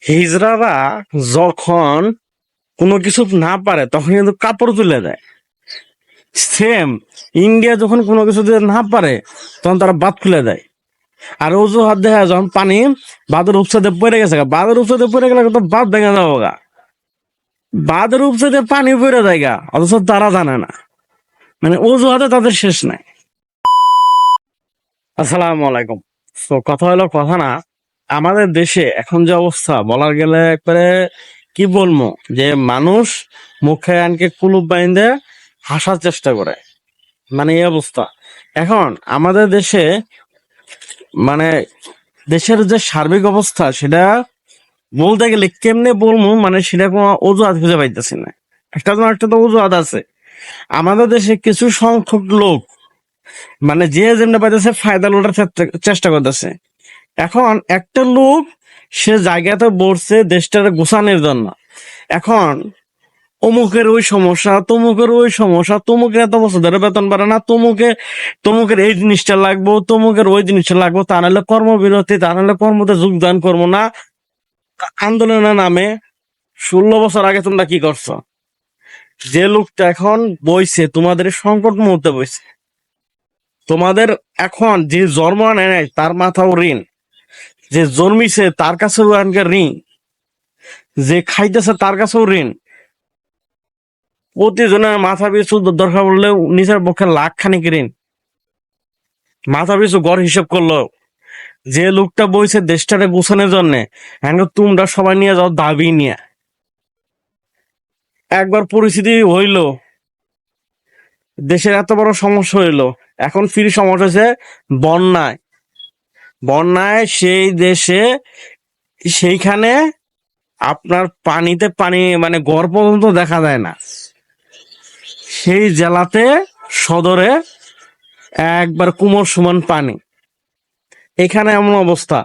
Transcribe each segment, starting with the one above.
হিজড়ারা যখন কোনো কিছু না পারে তখন কিন্তু কাপড় তুলে দেয়। সেম ইন্ডিয়া যখন কোনো কিছু দিতে না পারে তখন তারা বাদ খুলে দেয়। আর অজুহাত দেখা যায় যখন পানি বাঁধের উপসাদে পড়ে গেছে বাঁধের উপসাদে পড়ে গেলে তো বাঁধ ভেঙে যাবো গা। বাঁধের উপসাদে পানি পড়ে যায় গা, অথচ তারা জানে না। মানে অজুহাতে তাদের শেষ নাই। আসসালামু আলাইকুম। তো কথা হলো কথা না, আমাদের দেশে এখন যে অবস্থা বলা গেলে একবারে কি বলবো, যে মানুষ মুখে আনকে কুলুপ বাইন্ধে হাসার চেষ্টা করে, মানে এই অবস্থা এখন আমাদের দেশে। মানে দেশের যে সার্বিক অবস্থা সেটা বলতে গেলে কেমনে বলবো, মানে সেটা কোনো অজুহাত খুঁজে পাইতেছি না। একটা তো অজুহাত আছে। আমাদের দেশে কিছু সংখ্যক লোক মানে যে যেমনি পাইতেছে ফায়দা লোটার চেষ্টা করতেছে। এখন একটা লোক সে জায়গাতে বসছে দেশটার গোছানোর জন্য। এখন অমুকের ওই সমস্যা, তমুকের ওই সমস্যা, তমুকের এত বছর ধরে বেতন বাড়ে না, তমুকের এই জিনিসটা লাগবো, তমুকের ওই জিনিসটা লাগবো, তা নাহলে কর্মবিরতি, তা নাহলে কর্মতে যোগদান করবো না। আন্দোলনের নামে 16 বছর আগে তোমরা কি করছো? যে লোকটা এখন বইছে তোমাদের এই সংকট মুহূর্তে বইছে, তোমাদের এখন যে জন্ম নেয় নাই তার মাথাও ঋণ, যে জন্মিছে তার কাছেও ঋণ, যে খাইতেছে তার কাছেও ঋণ। প্রতিজনের মাথা পিছু দরকার পড়লে নিজের পক্ষে লাখ খানিক ঋণ। মাথা পিছু গড় হিসেব করলো যে লোকটা বইছে দেশটারে গোছানোর জন্য, তোমরা সবাই নিয়ে যাও দাবি নিয়ে। একবার পরিস্থিতি হইলো, দেশের এত বড় সমস্যা হইলো, এখন ফির সমস্যা হয়েছে বন্যায়। বন্যায় সেই দেশে সেইখানে আপনার পানিতে পানি মানে ঘর পর্যন্ত দেখা যায় না। সেই জেলাতে সদরে একবার কুমোর সমান পানি, এখানে এমন অবস্থা।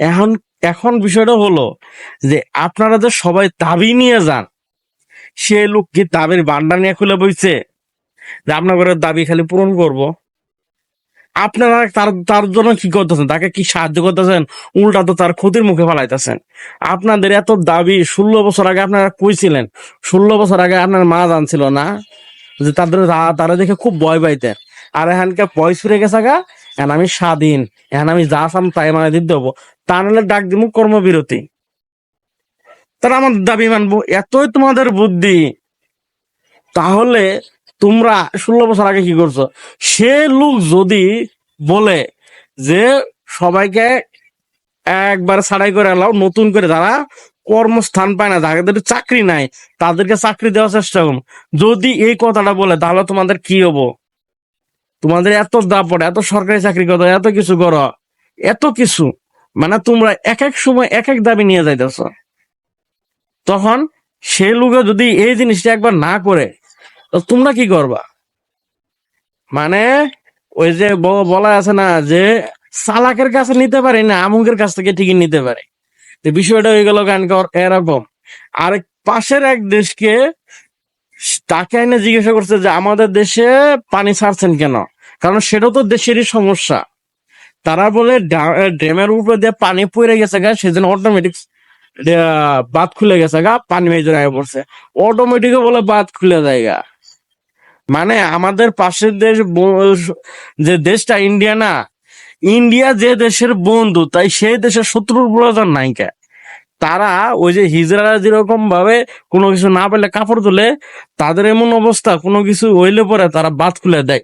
এখন এখন বিষয়টা হলো যে আপনারা যে সবাই দাবি নিয়ে যান, সে লোক কি দাবির ভান্ডার নিয়ে খুলে বইছে যে আপনাদের দাবি খালি পূরণ করব? আপনারা তার তার জন্য কি করতেছেন? তাকে কি সাহায্য করতেছেন? উল্টা তো তার ক্ষতির মুখে ফেলাইতেছেন। আপনাদের এত দাবি 16 বছর আগে আপনারা কইছিলেন। 16 বছর আগে আপনার মা জানছিল না যে তারা দেখে খুব ভয় পাইতেন। আর এখানকার বয়স ফিরে গেছে গা, এখন আমি স্বাধীন, এখন আমি যা চাম তাই মানে দিতে দেবো, তা নাহলে ডাক দিব কর্মবিরতি। তারা আমার দাবি মানবো, এতই তোমাদের বুদ্ধি। তাহলে তোমরা 16 বছর আগে কি করছো? সে লোক যদি বলে যে সবাইকে একবার ছাড়াই করে এলাও, নতুন করে যারা কর্মস্থান পায় না, যাদের চাকরি নাই তাদেরকে চাকরি দেওয়ার চেষ্টা করুন, যদি এই কথাটা বলে, তাহলে তোমাদের কি হবো? তোমাদের এত দাপট, এত সরকারি চাকরি করো, এত কিছু করো, এত কিছু, মানে তোমরা এক এক সময় এক এক দাবি নিয়ে যাইতেছ। তখন সে লোকে যদি এই জিনিসটা একবার না করে, তো তোমরা কি করবা? মানে ওই যে বলা আছে না যে চালাকের কাছে নিতে পারি না, আমুকের কাছ থেকে ঠিকই নিতে পারে। তো বিষয়টা হয়ে গেল এরকম। আরেক পাশের এক দেশকে তাকে এনে জিজ্ঞাসা করছে যে আমাদের দেশে পানি ছাড়ছেন কেন? কারণ সেটা তো দেশেরই সমস্যা। তারা বলে ড্যামের উপরে দিয়ে পানি পড়ে গেছে গা, সেজন্য অটোমেটিক বাঁধ খুলে গেছে গা, পানি মেজর আগে পড়ছে। অটোমেটিক বলে বাঁধ খুলে যায় গা। মানে আমাদের পাশের দেশ যে দেশটা ইন্ডিয়া না, ইন্ডিয়া যে দেশের বন্ধু, তাই সেই দেশের শত্রুর প্রয়োজন নাই কে। তারা ওই যে হিজড়ারা যেরকম ভাবে কোনো কিছু না পেলে কাপড় তুলে, তাদের এমন অবস্থা কোনো কিছু হইলে পরে তারা বাদ খুলে দেয়।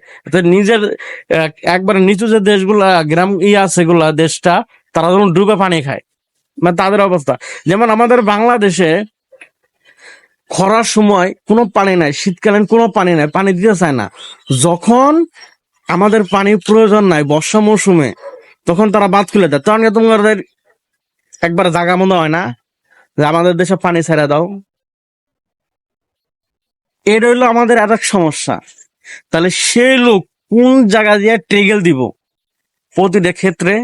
নিজের একবারে নিচু যে দেশগুলা গ্রাম আছে গুলা দেশটা, তারা যখন ডুবে পানি খায়, মানে তাদের অবস্থা। যেমন আমাদের বাংলাদেশে খরার সময় কোনো পানি নাই, শীতকালীন কোনো পানি নাই, পানি দিতে চায় না। যখন আমাদের পানির প্রয়োজন নাই বর্ষা মৌসুমে, তখন তারা বাঁধ খুলে দেয়। তখন তোমাদের একবার জাগা মনে হয় না যে আমাদের দেশে পানি ছেড়ে দাও? এটা হইলো আমাদের আর এক সমস্যা। তাহলে সে লোক কোন জায়গা দিয়ে ট্রিগেল দিব প্রতিটা ক্ষেত্রে?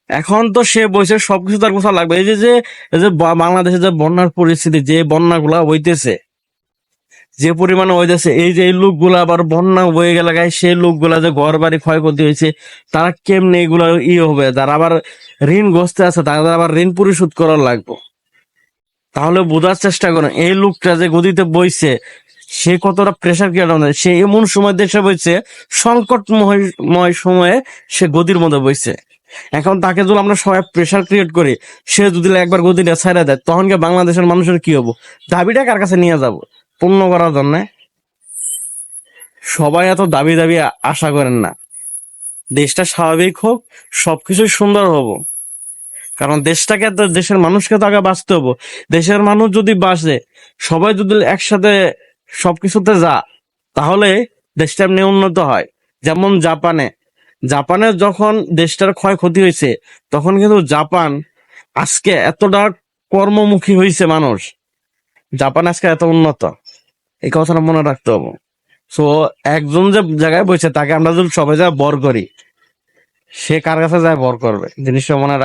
এখন তো সে বসে সবকিছু তার গোছা লাগবে। এই যে বাংলাদেশে যে বন্যার পরিস্থিতি, যে বন্যাগুলা হইতেছে, যে পরিমাণে হইতেছে, এই যে এই লোকগুলা আবার বন্যা বয়ে গেলে গায়ে, সেই লোকগুলা যে ঘর বাড়ি ক্ষয়ক্ষতি হয়েছে, তারা কেমনে এগুলা হবে, যারা আবার ঋণগ্রস্ত আছে তাদের আবার ঋণ পরিশোধ করার লাগবে। তাহলে বোঝার চেষ্টা করেন এই লোকটা যে গদিতে বইছে সে কতটা প্রেসার ক্রিয়েট হবে। সে এমন সময় দেশে বইছে, সংকটময় সময়ে সে গদির মধ্যে বইছে। এখন তাকে যদি আমরা সবাই প্রেসার ক্রিয়েট করি, সে যদি একবার গদিটা ছাইড়া দেয়, তখন কি বাংলাদেশের মানুষের কি হবো? দাবিটা কার কাছে নিয়ে যাব পূর্ণ করার জন্য? সবাই এত দাবি দাবি আশা করেন না। দেশটা স্বাভাবিক হোক, সবকিছু সুন্দর হবো। কারণ দেশটাকে তো, দেশের মানুষকে তো আগে বাঁচতে হবো। দেশের মানুষ যদি বাঁচে, সবাই যদি একসাথে সবকিছুতে যা, তাহলে দেশটা এমনি উন্নত হয়। যেমন জাপানে, জাপানে যখন দেশটার ক্ষয়ক্ষতি হয়েছে, তখন কিন্তু জাপান আজকে এতটা কর্মমুখী হয়েছে মানুষ, জাপান আজকে এত উন্নত। এই কথাটা মনে রাখতে হবে। সো একজন যে জায়গায় বসে তাকে আমরা যদি সবাই যা বর করি, সে কার কাছে যায় বর করবে, জিনিসটা মনে